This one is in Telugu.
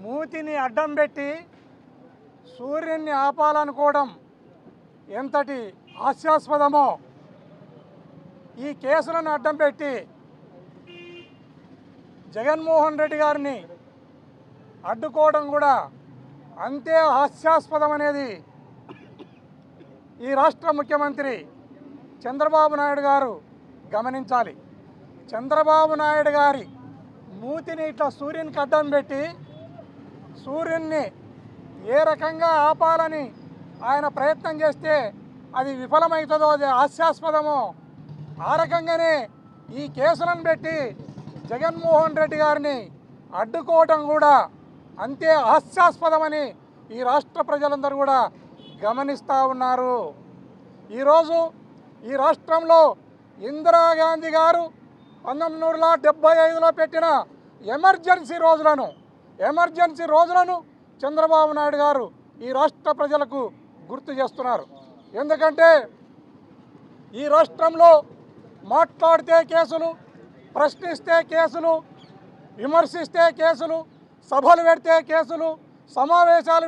మూతిని అడ్డం పెట్టి సూర్యున్ని ఆపాలనుకోవడం ఎంతటి హాస్యాస్పదమో, ఈ కేసులను అడ్డం పెట్టి జగన్మోహన్ రెడ్డి గారిని అడ్డుకోవడం కూడా అంతే హాస్యాస్పదం అనేది ఈ రాష్ట్ర ముఖ్యమంత్రి చంద్రబాబు నాయుడు గారు గమనించాలి. చంద్రబాబు నాయుడు గారి మూతిని ఇట్లా సూర్యునికి అడ్డం పెట్టి సూర్యున్ని ఏ రకంగా ఆపాలని ఆయన ప్రయత్నం చేస్తే అది విఫలమవుతుందో, అది హాస్యాస్పదమో, ఆ రకంగానే ఈ కేసులను పెట్టి జగన్మోహన్ రెడ్డి గారిని అడ్డుకోవటం కూడా అంతే హాస్యాస్పదమని ఈ రాష్ట్ర ప్రజలందరూ కూడా గమనిస్తూ ఉన్నారు. ఈరోజు ఈ రాష్ట్రంలో ఇందిరాగాంధీ గారు 1975లో పెట్టిన ఎమర్జెన్సీ రోజులను చంద్రబాబు నాయుడు గారు ఈ రాష్ట్ర ప్రజలకు గుర్తు చేస్తున్నారు. ఎందుకంటే ఈ రాష్ట్రంలో మాట్లాడితే కేసులు, ప్రశ్నిస్తే కేసులు, విమర్శిస్తే కేసులు, సభలు పెడితే కేసులు, సమావేశాలు